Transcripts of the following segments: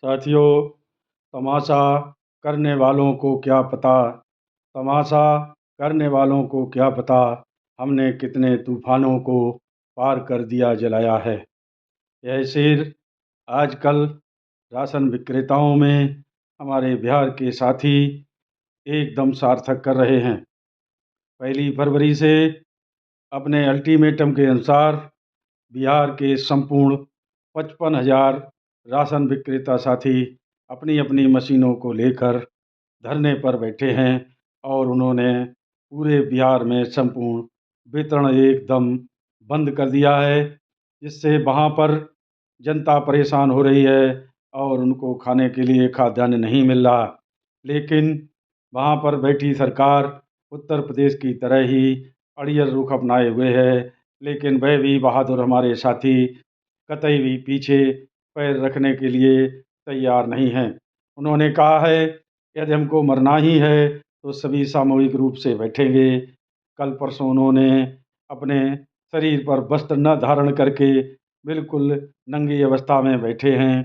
साथियों, तमाशा करने वालों को क्या पता, तमाशा करने वालों को क्या पता, हमने कितने तूफानों को पार कर दिया जलाया है। यह शेर आजकल राशन विक्रेताओं में हमारे बिहार के साथी एकदम सार्थक कर रहे हैं। 1 फरवरी से अपने अल्टीमेटम के अनुसार बिहार के संपूर्ण 55,000 राशन विक्रेता साथी अपनी अपनी मशीनों को लेकर धरने पर बैठे हैं और उन्होंने पूरे बिहार में संपूर्ण वितरण एकदम बंद कर दिया है, जिससे वहाँ पर जनता परेशान हो रही है और उनको खाने के लिए खाद्यान्न नहीं मिल रहा। लेकिन वहाँ पर बैठी सरकार उत्तर प्रदेश की तरह ही अड़ियल रुख अपनाए हुए है, लेकिन वह भी बहादुर हमारे साथी कतई भी पीछे पैर रखने के लिए तैयार नहीं हैं। उन्होंने कहा है, यदि हमको मरना ही है तो सभी सामूहिक रूप से बैठेंगे। कल परसों उन्होंने अपने शरीर पर वस्त्र न धारण करके बिल्कुल नंगी अवस्था में बैठे हैं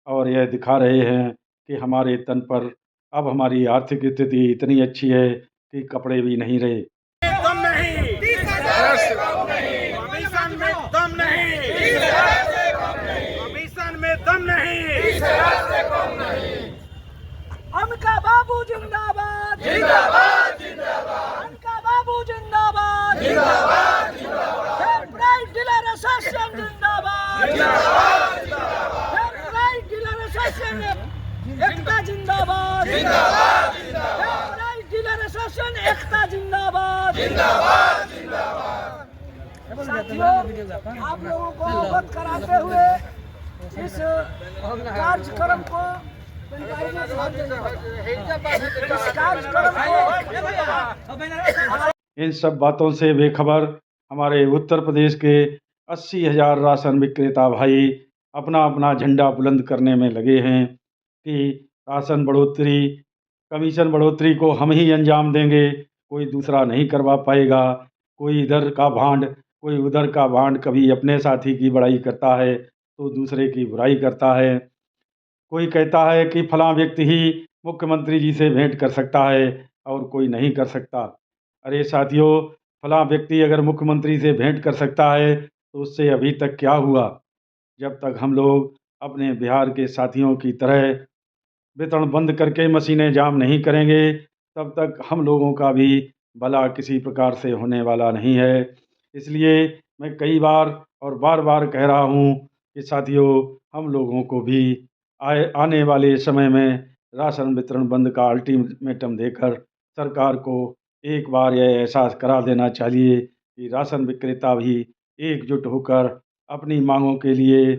और यह दिखा रहे हैं कि हमारे तन पर अब हमारी आर्थिक स्थिति इतनी अच्छी है कि कपड़े भी नहीं रहे। दम नहीं, कमीशन में दम नहीं, कमीशन में दम नहीं। अनका बाबू जिंदाबाद, जिंदाबाद जिंदाबाद अनका बाबू जिंदाबाद, जिंदाबाद जिंदाबाद प्राइस डीलर एसोसिएशन जिंदाबाद, प्राइस डीलर एसोसिएशन एकता जिंदाबाद, प्राइस डीलर एसोसिएशन एकता जिंदाबाद। साथियों, आप लोगों को अवगत कराते हुए इस कार्यक्रम को इन सब बातों से बेखबर हमारे उत्तर प्रदेश के 80,000 राशन विक्रेता भाई अपना अपना झंडा बुलंद करने में लगे हैं कि राशन बढ़ोतरी, कमीशन बढ़ोतरी को हम ही अंजाम देंगे, कोई दूसरा नहीं करवा पाएगा। कोई इधर का भांड, कोई उधर का भांड, कभी अपने साथी की बड़ाई करता है तो दूसरे की बुराई करता है। कोई कहता है कि फलां व्यक्ति ही मुख्यमंत्री जी से भेंट कर सकता है और कोई नहीं कर सकता। अरे साथियों, फलां व्यक्ति अगर मुख्यमंत्री से भेंट कर सकता है तो उससे अभी तक क्या हुआ? जब तक हम लोग अपने बिहार के साथियों की तरह वितरण बंद करके मशीनें जाम नहीं करेंगे, तब तक हम लोगों का भी भला किसी प्रकार से होने वाला नहीं है। इसलिए मैं कई बार और बार-बार कह रहा हूँ कि साथियों, हम लोगों को भी आने वाले समय में राशन वितरण बंद का अल्टीमेटम देकर सरकार को एक बार यह एहसास करा देना चाहिए कि राशन विक्रेता भी एकजुट होकर अपनी मांगों के लिए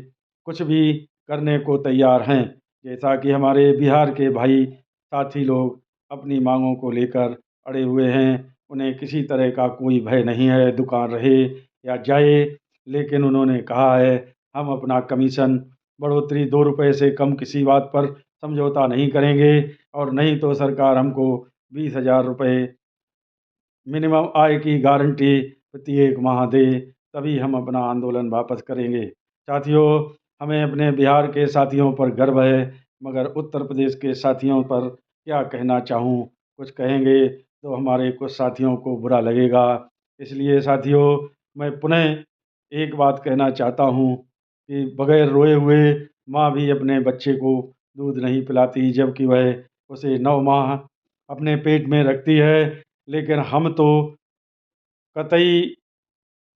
कुछ भी करने को तैयार हैं। जैसा कि हमारे बिहार के भाई साथी लोग अपनी मांगों को लेकर अड़े हुए हैं, उन्हें किसी तरह का कोई भय नहीं है, दुकान रहे या जाए। लेकिन उन्होंने कहा है, हम अपना कमीशन बढ़ोतरी 2 रुपये से कम किसी बात पर समझौता नहीं करेंगे और नहीं तो सरकार हमको 20,000 रुपये मिनिमम आय की गारंटी प्रत्येक माह दे, तभी हम अपना आंदोलन वापस करेंगे। साथियों, हमें अपने बिहार के साथियों पर गर्व है, मगर उत्तर प्रदेश के साथियों पर क्या कहना चाहूँ, कुछ कहेंगे तो हमारे कुछ साथियों को बुरा लगेगा। इसलिए साथियों, मैं पुनः एक बात कहना चाहता हूँ कि बगैर रोए हुए माँ भी अपने बच्चे को दूध नहीं पिलाती, जबकि वह उसे 9 माह अपने पेट में रखती है। लेकिन हम तो कतई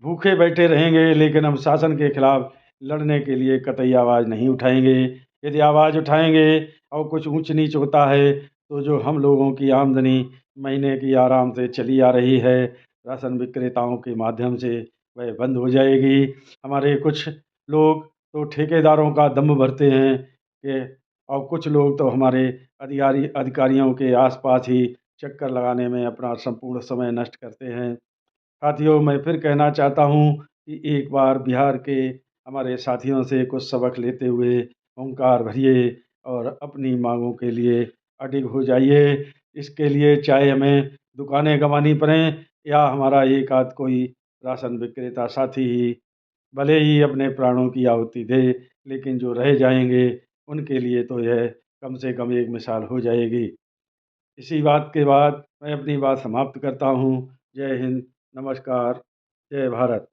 भूखे बैठे रहेंगे, लेकिन हम शासन के खिलाफ लड़ने के लिए कतई आवाज़ नहीं उठाएंगे। यदि आवाज़ उठाएंगे और कुछ ऊंच नीच होता है तो जो हम लोगों की आमदनी महीने की आराम से चली आ रही है राशन विक्रेताओं के माध्यम से, वह बंद हो जाएगी। हमारे कुछ लोग तो ठेकेदारों का दम भरते हैं कि और कुछ लोग तो हमारे अधिकारियों के आसपास ही चक्कर लगाने में अपना संपूर्ण समय नष्ट करते हैं। साथियों, मैं फिर कहना चाहता हूँ कि एक बार बिहार के हमारे साथियों से कुछ सबक लेते हुए हुंकार भरिए और अपनी मांगों के लिए अडिग हो जाइए। इसके लिए चाहे हमें दुकानें गंवानी पड़ें या हमारा एक आध कोई राशन विक्रेता साथी ही भले ही अपने प्राणों की आहुति दे, लेकिन जो रह जाएंगे उनके लिए तो यह कम से कम एक मिसाल हो जाएगी। इसी बात के बाद मैं अपनी बात समाप्त करता हूँ। जय हिंद, नमस्कार, जय भारत।